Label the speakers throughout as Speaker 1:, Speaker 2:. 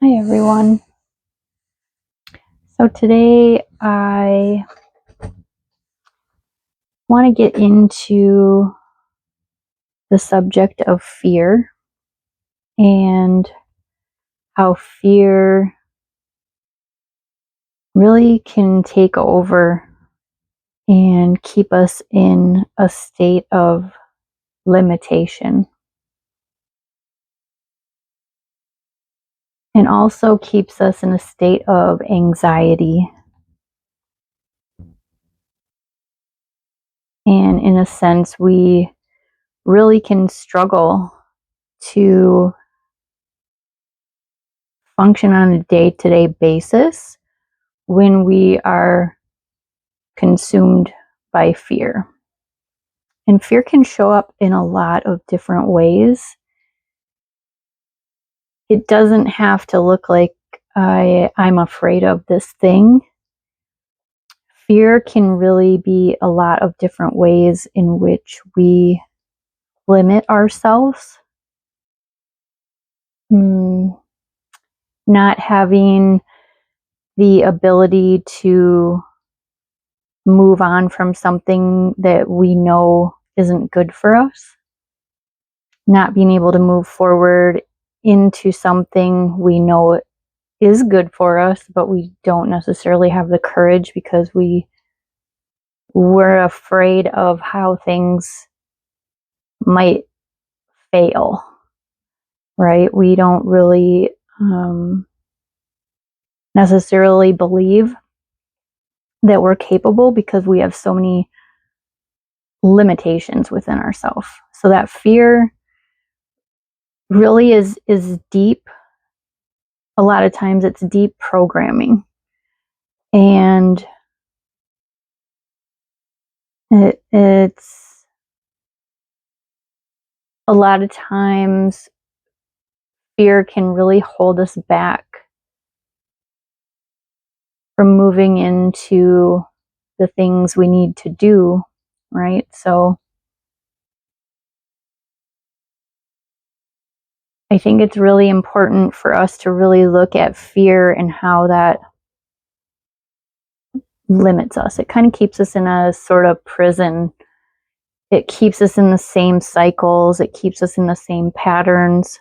Speaker 1: Hi everyone. So today I want to get into the subject of fear and how fear really can take over and keep us in a state of limitation, and also keeps us in a state of anxiety. And in a sense, we really can struggle to function on a day-to-day basis when we are consumed by fear. And fear can show up in a lot of different ways. It doesn't have to look like I'm afraid of this thing. Fear can really be a lot of different ways in which we limit ourselves. Not having the ability to move on from something that we know isn't good for us. Not being able to move forward into something we know is good for us, but we don't necessarily have the courage because we're afraid of how things might fail, right? We don't really necessarily believe that we're capable because we have so many limitations within ourselves. So that fear really is deep. A lot of times it's deep programming, and it's a lot of times fear can really hold us back from moving into the things we need to do, right? So I think it's really important for us to really look at fear and how that limits us. It kind of keeps us in a sort of prison. It keeps us in the same cycles. It keeps us in the same patterns.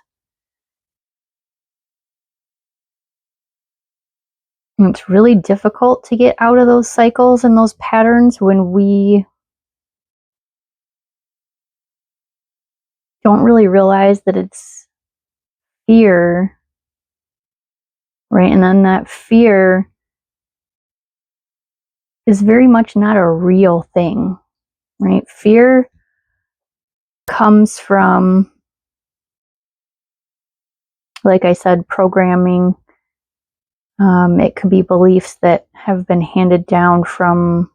Speaker 1: And it's really difficult to get out of those cycles and those patterns when we don't really realize that it's fear, right? And then that fear is very much not a real thing, right? Fear comes from, like I said, programming. It could be beliefs that have been handed down from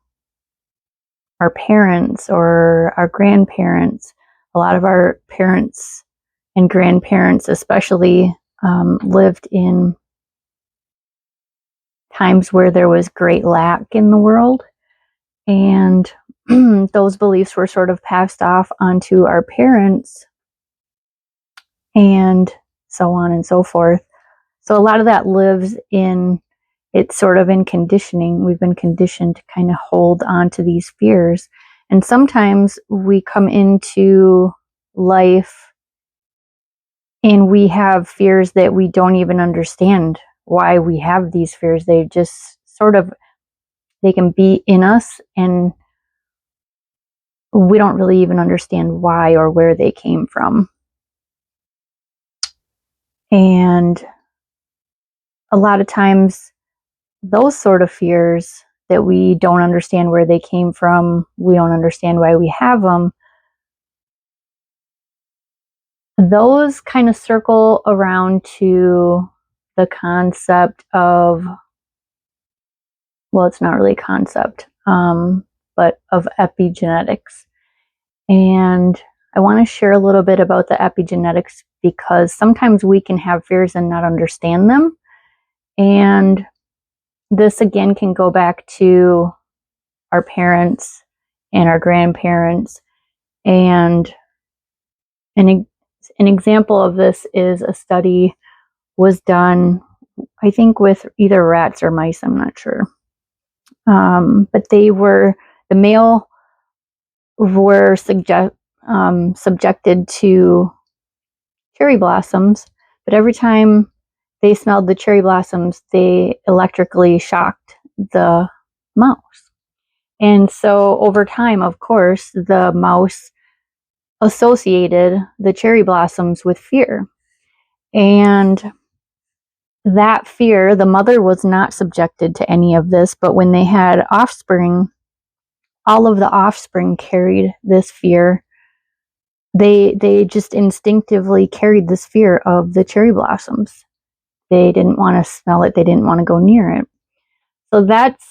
Speaker 1: our parents or our grandparents. A lot of our parents and grandparents especially lived in times where there was great lack in the world, and those beliefs were sort of passed off onto our parents, and so on and so forth. So a lot of that lives in, it's sort of in conditioning. We've been conditioned to kind of hold on to these fears. And sometimes we come into life and we have fears that we don't even understand why we have these fears. They just sort of, they can be in us and we don't really even understand why or where they came from. And a lot of times those sort of fears that we don't understand where they came from, we don't understand why we have them, those kind of circle around to the concept of, well, it's not really a concept, but of epigenetics. And I want to share a little bit about the epigenetics because sometimes we can have fears and not understand them. And this again can go back to our parents and our grandparents. And an example of this is a study was done I think with either rats or mice, I'm not sure. But the male were subjected to cherry blossoms, but every time they smelled the cherry blossoms, they electrically shocked the mouse. And so over time, of course, the mouse associated the cherry blossoms with fear. And that fear, the mother was not subjected to any of this, but when they had offspring, all of the offspring carried this fear. They just instinctively carried this fear of the cherry blossoms. They didn't want to smell it. They didn't want to go near it. So that's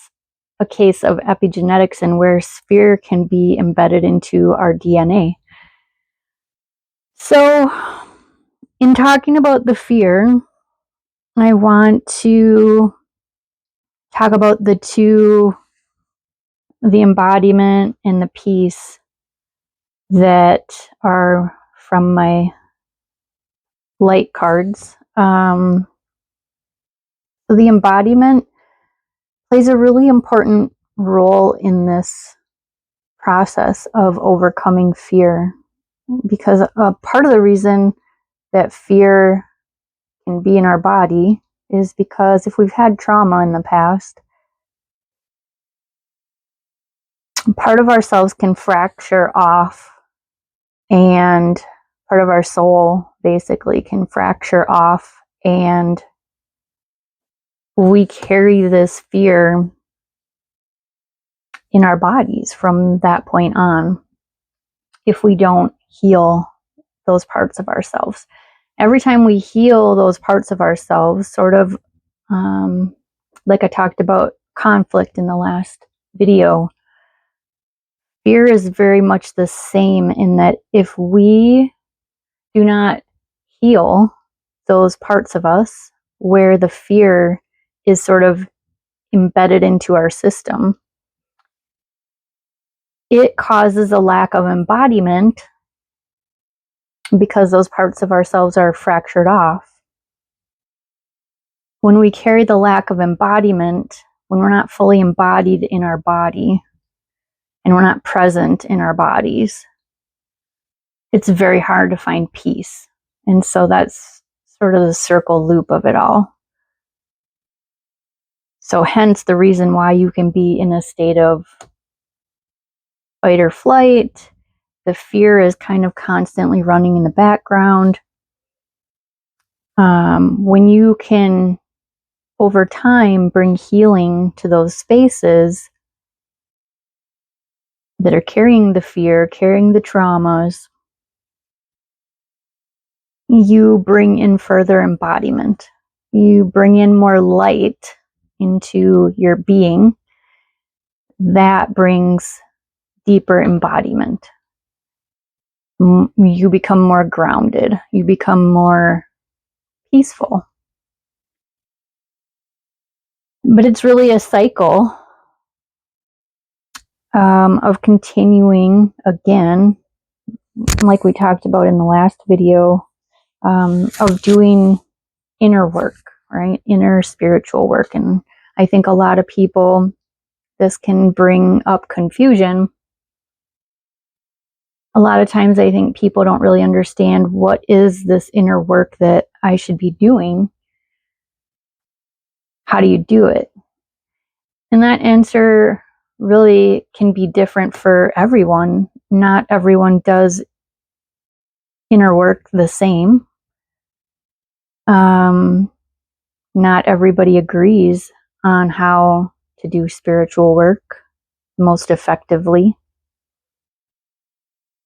Speaker 1: a case of epigenetics and where fear can be embedded into our DNA. So in talking about the fear, I want to talk about the embodiment and the peace that are from my light cards. So the embodiment plays a really important role in this process of overcoming fear, because part of the reason that fear can be in our body is because if we've had trauma in the past, part of ourselves can fracture off, and part of our soul basically can fracture off, and we carry this fear in our bodies from that point on if we don't heal those parts of ourselves. Every time we heal those parts of ourselves, sort of like I talked about conflict in the last video, fear is very much the same in that if we do not heal those parts of us where the fear is sort of embedded into our system, it causes a lack of embodiment because those parts of ourselves are fractured off. When we carry the lack of embodiment, when we're not fully embodied in our body and we're not present in our bodies, it's very hard to find peace. And so that's sort of the circle loop of it all. So hence the reason why you can be in a state of fight or flight. The fear is kind of constantly running in the background. When you can, over time, bring healing to those spaces that are carrying the fear, carrying the traumas, you bring in further embodiment. You bring in more light into your being. That brings deeper embodiment. You become more grounded. You become more peaceful. But it's really a cycle of continuing, again, like we talked about in the last video, of doing inner work, right? Inner spiritual work. And I think a lot of people, this can bring up confusion. A lot of times I think people don't really understand what is this inner work that I should be doing. How do you do it? And that answer really can be different for everyone. Not everyone does inner work the same. Not everybody agrees on how to do spiritual work most effectively.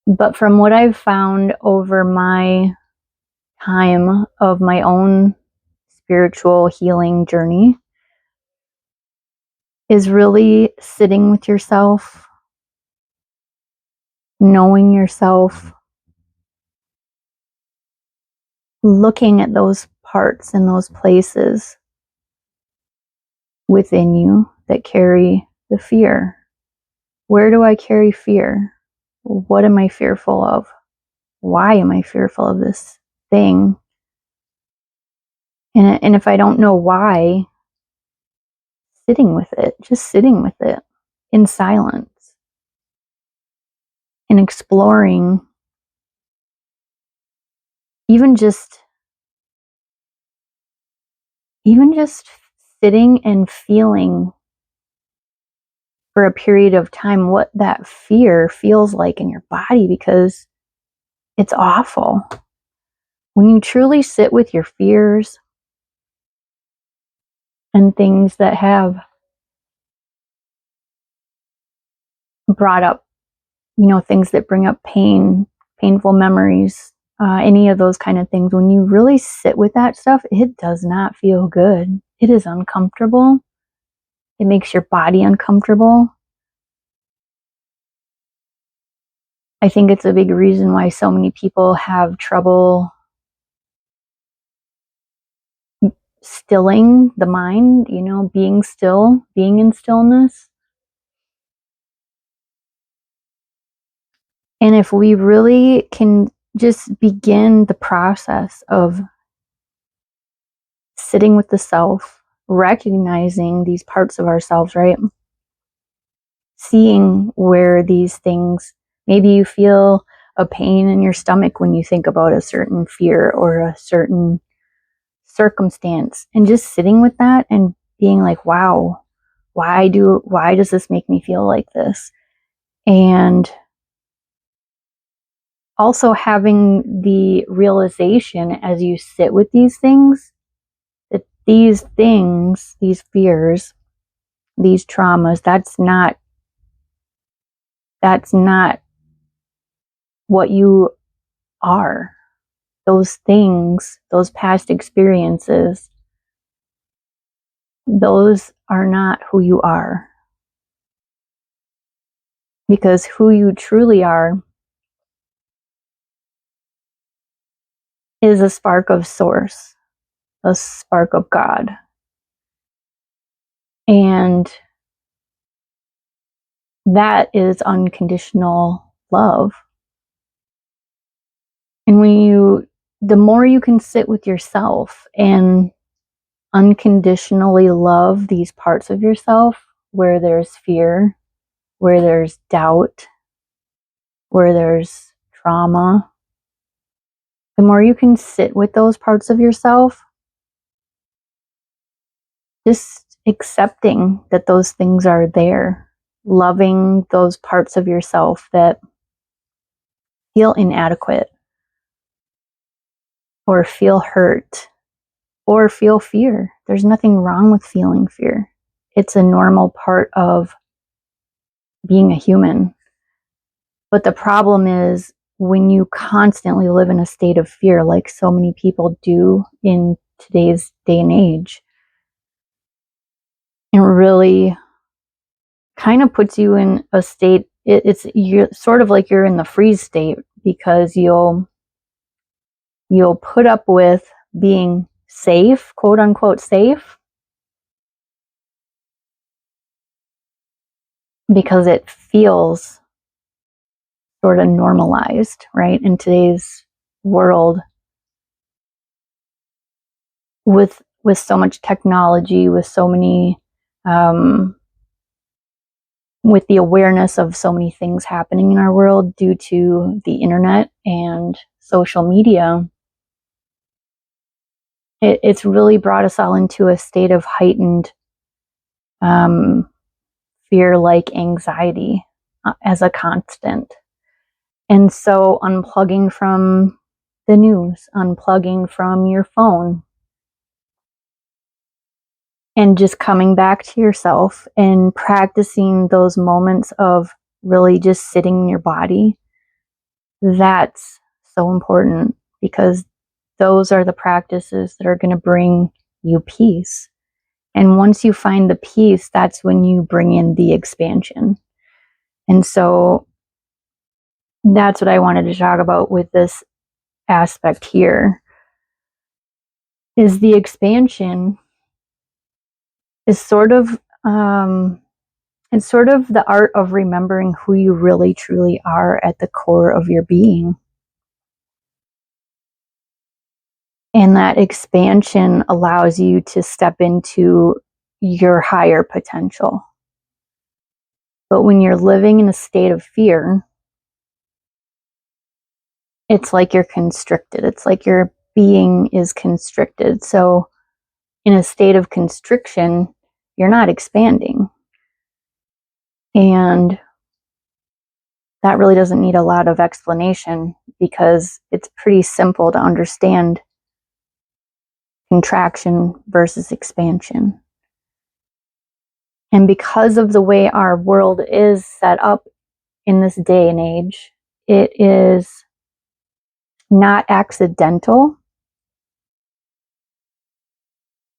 Speaker 1: But from what I've found over my time of my own spiritual healing journey, is really sitting with yourself, knowing yourself, looking at those parts and those places within you that carry the fear. Where do I carry fear? What am I fearful of? Why am I fearful of this thing? And if I don't know why, sitting with it, just sitting with it in silence and exploring, even just sitting and feeling for a period of time what that fear feels like in your body, because it's awful. When you truly sit with your fears and things that have brought up, things that bring up pain, painful memories, any of those kind of things, when you really sit with that stuff, it does not feel good. It is uncomfortable. It makes your body uncomfortable. I think it's a big reason why so many people have trouble stilling the mind, being still, being in stillness. And if we really can just begin the process of sitting with the self, recognizing these parts of ourselves, right? Seeing where these things, maybe you feel a pain in your stomach when you think about a certain fear or a certain circumstance, and just sitting with that and being like, wow, why does this make me feel like this? And also having the realization as you sit with these things, that these things, these fears, these traumas, that's not what you are. Those things, those past experiences, those are not who you are. Because who you truly are is a spark of source, a spark of God. And that is unconditional love. And the more you can sit with yourself and unconditionally love these parts of yourself where there's fear, where there's doubt, where there's trauma, the more you can sit with those parts of yourself, just accepting that those things are there, loving those parts of yourself that feel inadequate or feel hurt or feel fear. There's nothing wrong with feeling fear. It's a normal part of being a human. But the problem is when you constantly live in a state of fear, like so many people do in today's day and age, it really kind of puts you in a state, you're sort of like you're in the freeze state, because you'll put up with being safe, quote unquote safe, because it feels sort of normalized, right? In today's world, with so much technology, with so many, with the awareness of so many things happening in our world due to the internet and social media, it's really brought us all into a state of heightened fear, like anxiety, as a constant. And so unplugging from the news, unplugging from your phone, and just coming back to yourself and practicing those moments of really just sitting in your body, that's so important, because those are the practices that are going to bring you peace. And once you find the peace, that's when you bring in the expansion. And so that's what I wanted to talk about with this aspect here, is the expansion is sort of it's sort of the art of remembering who you really truly are at the core of your being. And that expansion allows you to step into your higher potential. But when you're living in a state of fear, it's like you're constricted. It's like your being is constricted. So in a state of constriction, you're not expanding. And that really doesn't need a lot of explanation because it's pretty simple to understand contraction versus expansion. And because of the way our world is set up in this day and age, it is not accidental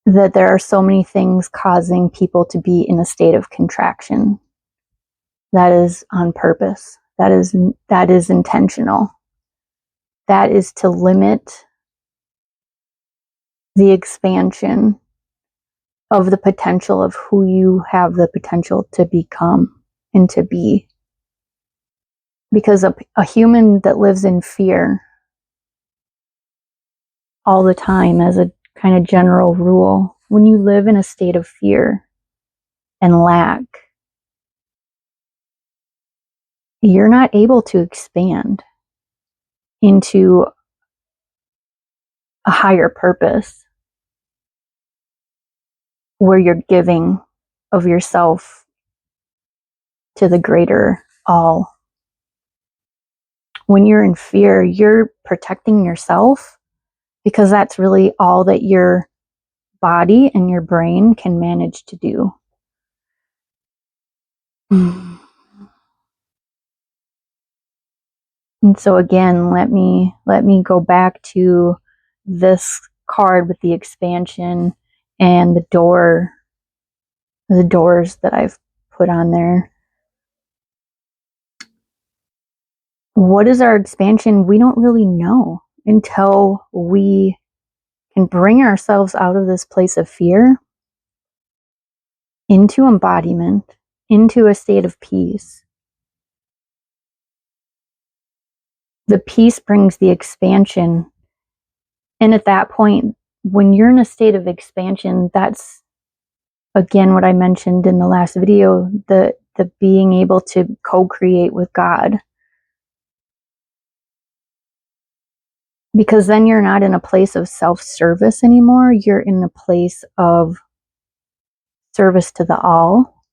Speaker 1: that there are so many things causing people to be in a state of contraction. That is on purpose. That is intentional. That is to limit the expansion of the potential of who you have the potential to become and to be. Because a human that lives in fear all the time, as a kind of general rule, when you live in a state of fear and lack, you're not able to expand into a higher purpose where you're giving of yourself to the greater all. When you're in fear, you're protecting yourself because that's really all that your body and your brain can manage to do. And so again, let me go back to this card with the expansion and the doors that I've put on there. What is our expansion? We don't really know until we can bring ourselves out of this place of fear into embodiment, into a state of peace. The peace brings the expansion. And at that point, when you're in a state of expansion, that's again what I mentioned in the last video, the being able to co-create with God. Because then you're not in a place of self-service anymore. You're in a place of service to the all.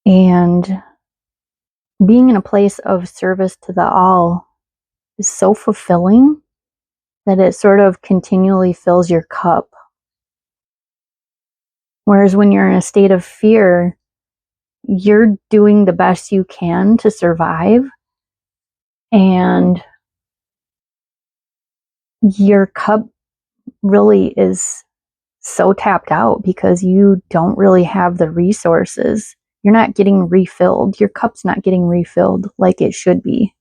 Speaker 1: And being in a place of service to the all is so fulfilling that it sort of continually fills your cup. Whereas when you're in a state of fear, you're doing the best you can to survive, and your cup really is so tapped out because you don't really have the resources. You're not getting refilled. Your cup's not getting refilled like it should be.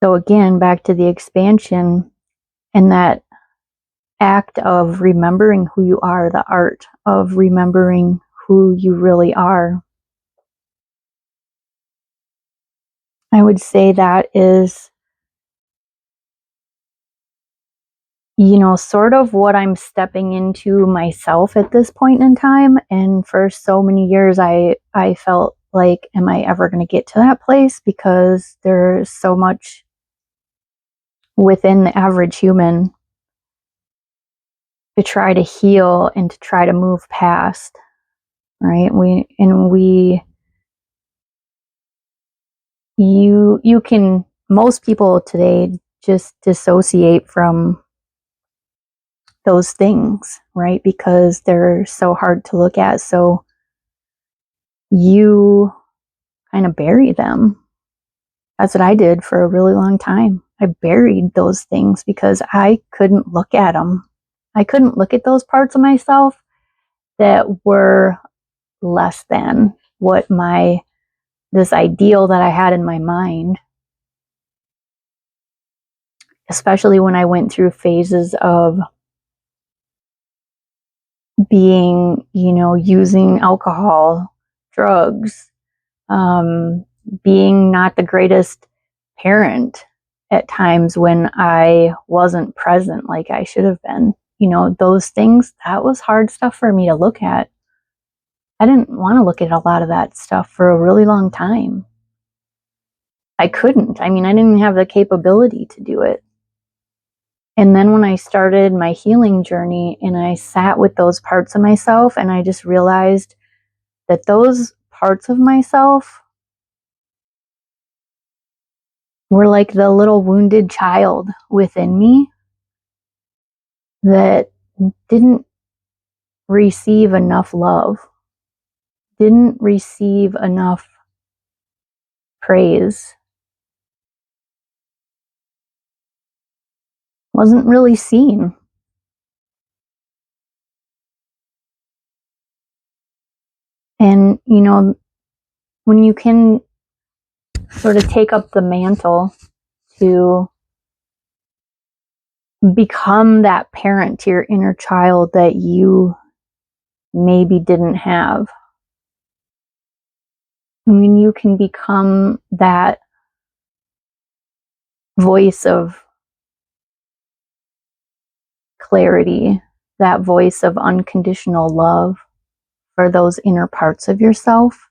Speaker 1: So again, back to the expansion and that act of remembering who you are, the art of remembering who you really are. I would say that is, sort of what I'm stepping into myself at this point in time. And for so many years, I felt like, am I ever going to get to that place? Because there's so much within the average human to try to heal and to try to move past, right? Most people today just dissociate from those things, right? Because they're so hard to look at. So you kind of bury them. That's what I did for a really long time. I buried those things because I couldn't look at them. I couldn't look at those parts of myself that were less than what this ideal that I had in my mind. Especially when I went through phases of being, using alcohol, drugs, being not the greatest parent at times when I wasn't present like I should have been. Those things, that was hard stuff for me to look at. I didn't want to look at a lot of that stuff for a really long time. I couldn't. I didn't even have the capability to do it. And then when I started my healing journey and I sat with those parts of myself and I just realized that those parts of myself were like the little wounded child within me that didn't receive enough love, didn't receive enough praise, wasn't really seen. And, when you can sort of take up the mantle to become that parent to your inner child that you maybe didn't have, you can become that voice of clarity, that voice of unconditional love for those inner parts of yourself.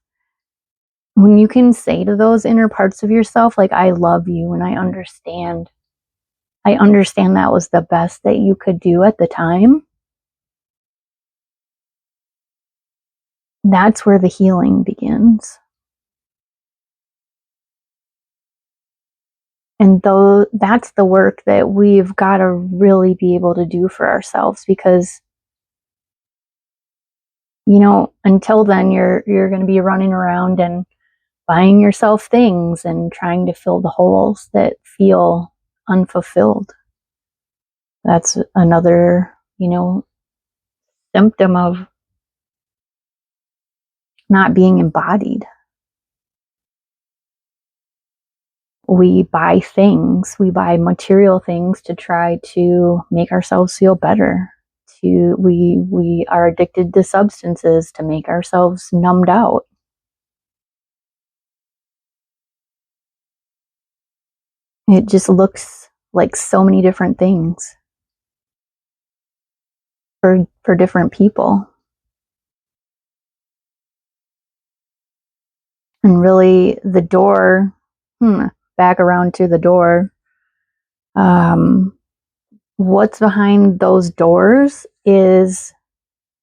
Speaker 1: When you can say to those inner parts of yourself, like, I love you and I understand that was the best that you could do at the time, that's where the healing begins. And though that's the work that we've got to really be able to do for ourselves, because until then you're going to be running around and buying yourself things and trying to fill the holes that feel unfulfilled. That's another, symptom of not being embodied. We buy things, we buy material things to try to make ourselves feel better. We are addicted to substances to make ourselves numbed out. It just looks like so many different things for different people. And really the door, back around to the door, what's behind those doors is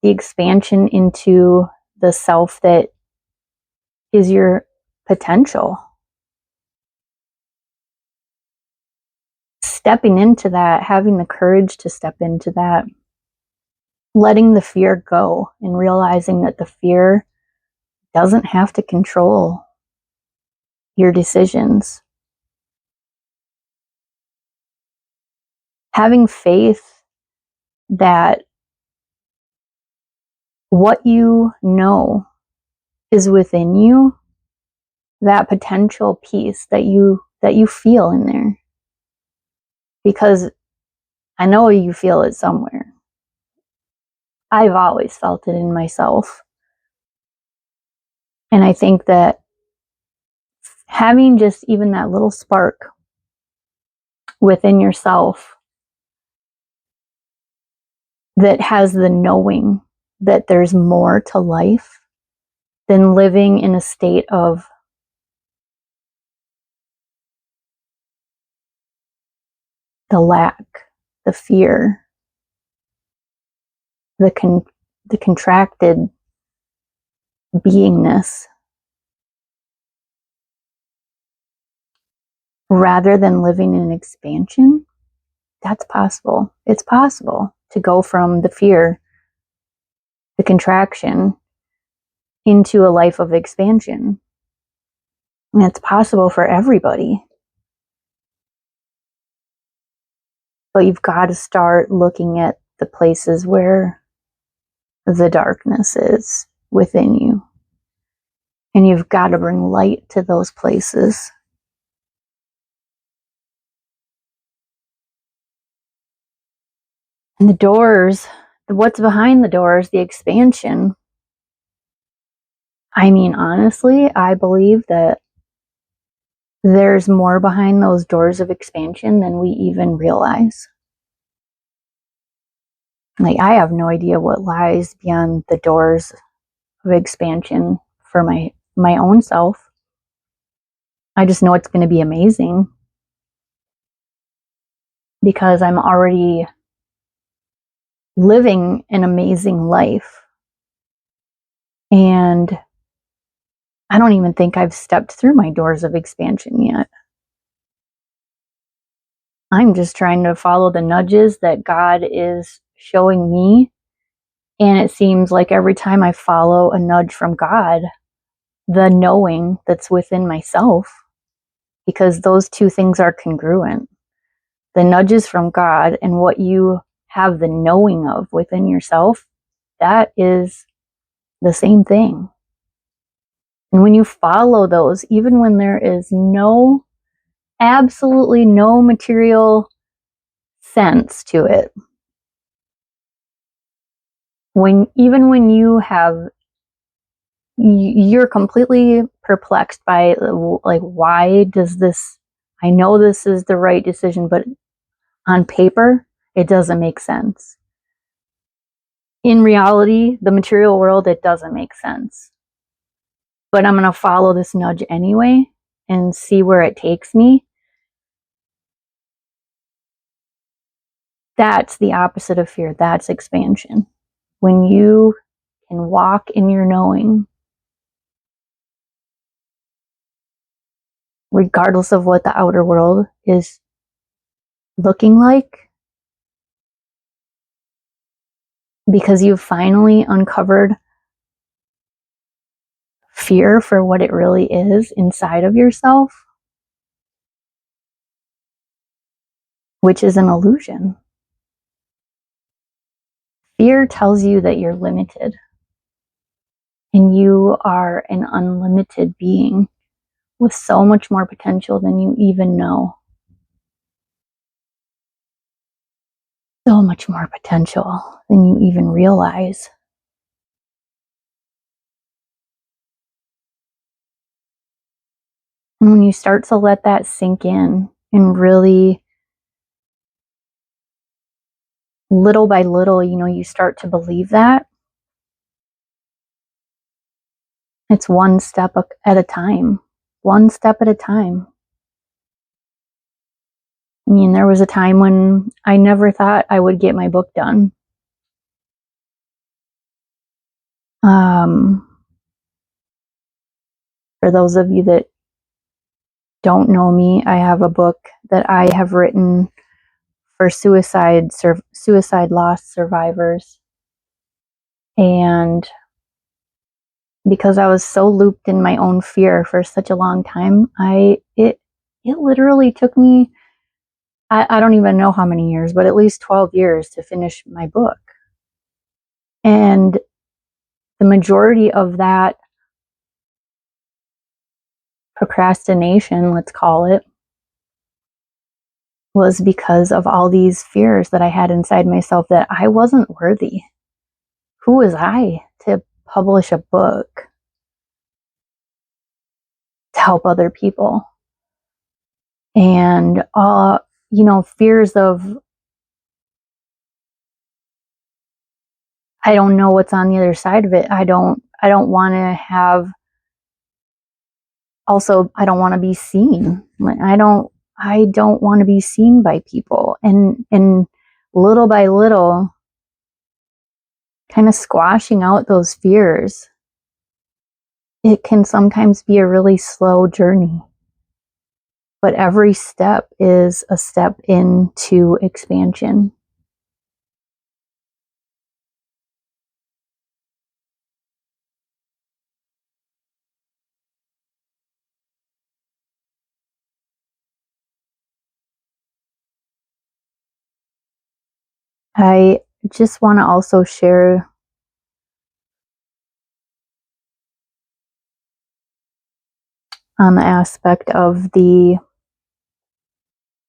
Speaker 1: the expansion into the self that is your potential. Stepping into that, having the courage to step into that, letting the fear go and realizing that the fear doesn't have to control your decisions. Having faith that what you know is within you, that potential piece that you feel in there. Because I know you feel it somewhere. I've always felt it in myself. And I think that having just even that little spark within yourself that has the knowing that there's more to life than living in a state of the lack, the fear, the contracted beingness, rather than living in expansion. That's possible. It's possible to go from the fear, the contraction, into a life of expansion. And it's possible for everybody. But you've got to start looking at the places where the darkness is within you. And you've got to bring light to those places. And the doors, what's behind the doors, the expansion. Honestly, I believe that there's more behind those doors of expansion than we even realize. Like, I have no idea what lies beyond the doors of expansion for my own self. I just know it's going to be amazing because I'm already living an amazing life. And I don't even think I've stepped through my doors of expansion yet. I'm just trying to follow the nudges that God is showing me. And it seems like every time I follow a nudge from God, the knowing that's within myself, because those two things are congruent. The nudges from God and what you have the knowing of within yourself, that is the same thing. And when you follow those, even when there is absolutely no material sense to it, even when you're completely perplexed by, like, why does this, I know this is the right decision, but on paper, it doesn't make sense. In reality, the material world, it doesn't make sense. But I'm going to follow this nudge anyway and see where it takes me. That's the opposite of fear. That's expansion. When you can walk in your knowing, regardless of what the outer world is looking like, because you've finally uncovered fear for what it really is inside of yourself, which is an illusion. Fear tells you that you're limited and you are an unlimited being with so much more potential than you even know. So much more potential than you even realize. And when you start to let that sink in and really, little by little, you start to believe that, it's one step at a time. One step at a time. I mean, there was a time when I never thought I would get my book done. For those of you that don't know me, I have a book that I have written for suicide loss survivors. And because I was so looped in my own fear for such a long time, it literally took me, I don't even know how many years, but at least 12 years to finish my book. And the majority of that procrastination, let's call it, was because of all these fears that I had inside myself that I wasn't worthy. Who was I to publish a book to help other people? And fears of, I don't know what's on the other side of it. I don't want to have, also, I don't want to be seen. I don't want to be seen by people. And little by little, kind of squashing out those fears, it can sometimes be a really slow journey. But every step is a step into expansion. I just want to also share on the aspect of the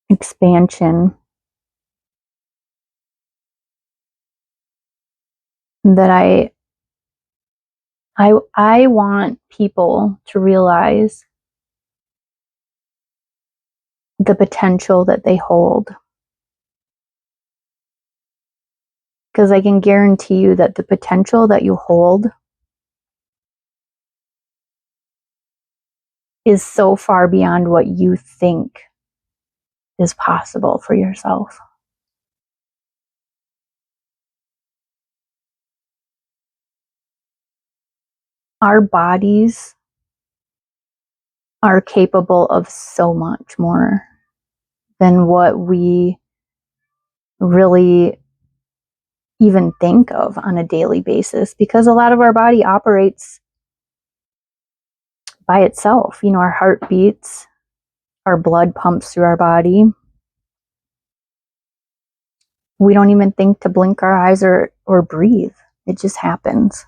Speaker 1: expansion that I want people to realize the potential that they hold. Because I can guarantee you that the potential that you hold is so far beyond what you think is possible for yourself. Our bodies are capable of so much more than what we really even think of on a daily basis, because a lot of our body operates by itself. You know, our heart beats, our blood pumps through our body. We don't even think to blink our eyes or breathe. It just happens.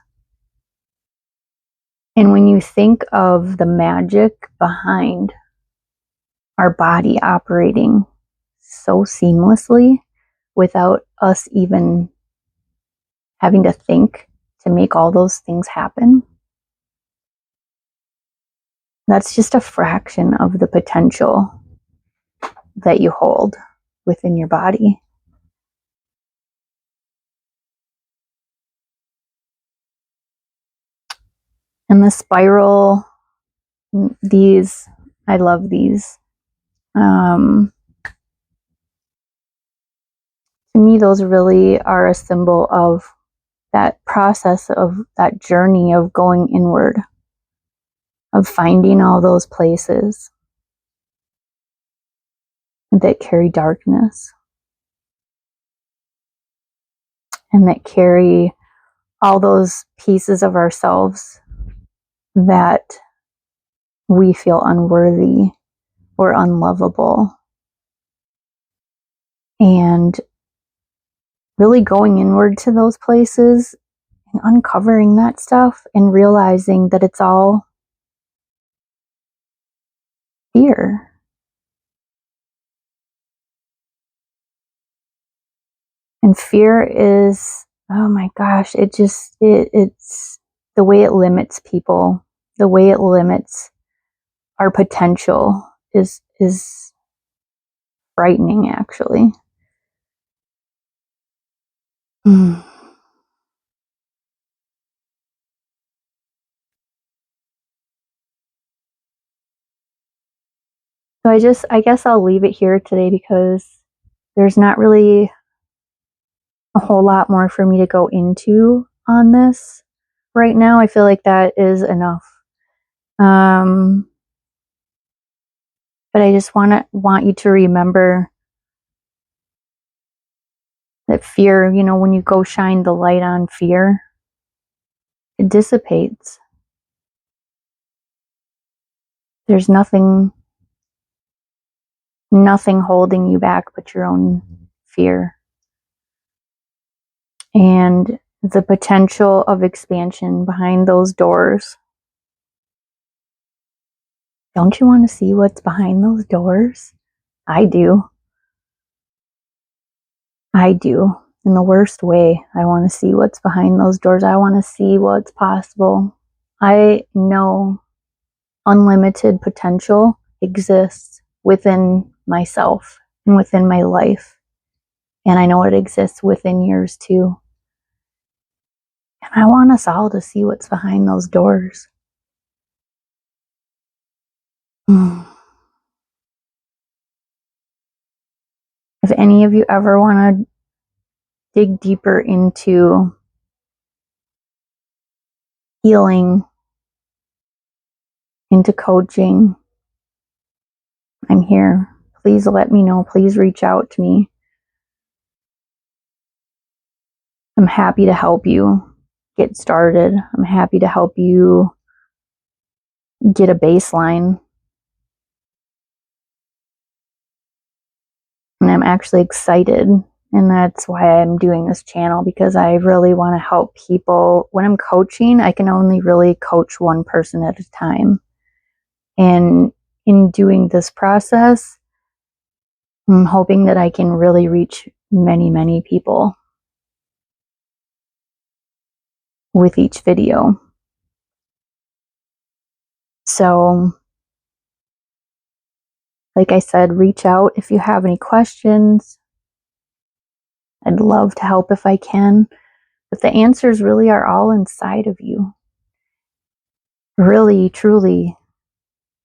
Speaker 1: And when you think of the magic behind our body operating so seamlessly without us even having to think to make all those things happen, that's just a fraction of the potential that you hold within your body. And the spiral, these, I love these. To me, those really are a symbol of that process, of that journey of going inward, of finding all those places that carry darkness and that carry all those pieces of ourselves that we feel unworthy or unlovable. And really going inward to those places and uncovering that stuff and realizing that it's all fear. And fear is, oh my gosh, it's the way it limits people, the way it limits our potential is frightening, actually. So I guess I'll leave it here today, because there's not really a whole lot more for me to go into on this right now. I feel like that is enough. But I just want you to remember that fear, you know, when you go shine the light on fear, it dissipates. There's nothing holding you back but your own fear. And the potential of expansion behind those doors. Don't you want to see what's behind those doors? I do. I do. In the worst way. I want to see what's behind those doors. I want to see what's possible. I know unlimited potential exists within myself and within my life. And I know it exists within yours too. And I want us all to see what's behind those doors. If any of you ever want to dig deeper into healing, into coaching, I'm here. Please let me know. Please reach out to me. I'm happy to help you get started. I'm happy to help you get a baseline. And I'm actually excited. And that's why I'm doing this channel, because I really want to help people. When I'm coaching, I can only really coach one person at a time. And in doing this process, I'm hoping that I can really reach many, many people with each video. So Like I said, reach out if you have any questions. I'd love to help if I can. But the answers really are all inside of you. Really, truly,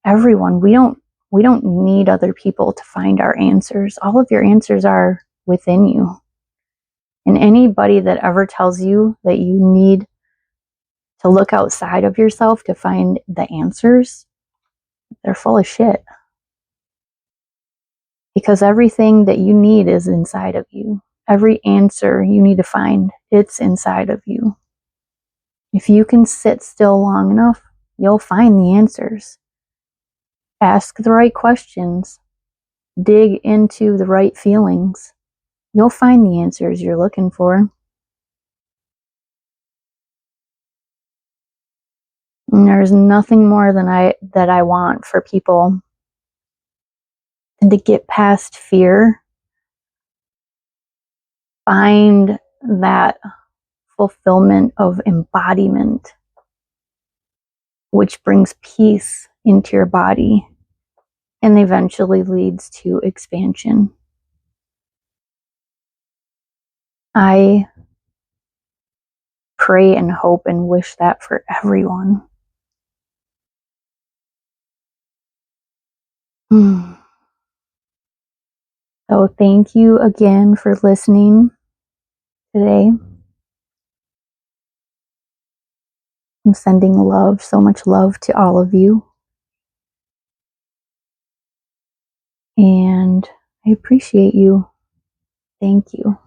Speaker 1: everyone. We don't need other people to find our answers. All of your answers are within you. And anybody that ever tells you that you need to look outside of yourself to find the answers, they're full of shit. Because everything that you need is inside of you. Every answer you need to find, it's inside of you. If you can sit still long enough, you'll find the answers. Ask the right questions. Dig into the right feelings. You'll find the answers you're looking for. And there's nothing more than that I want for people than to get past fear. Find that fulfillment of embodiment, which brings peace into your body and eventually leads to expansion. I pray and hope and wish that for everyone. So thank you again for listening today. I'm sending love, so much love to all of you. And I appreciate you. Thank you.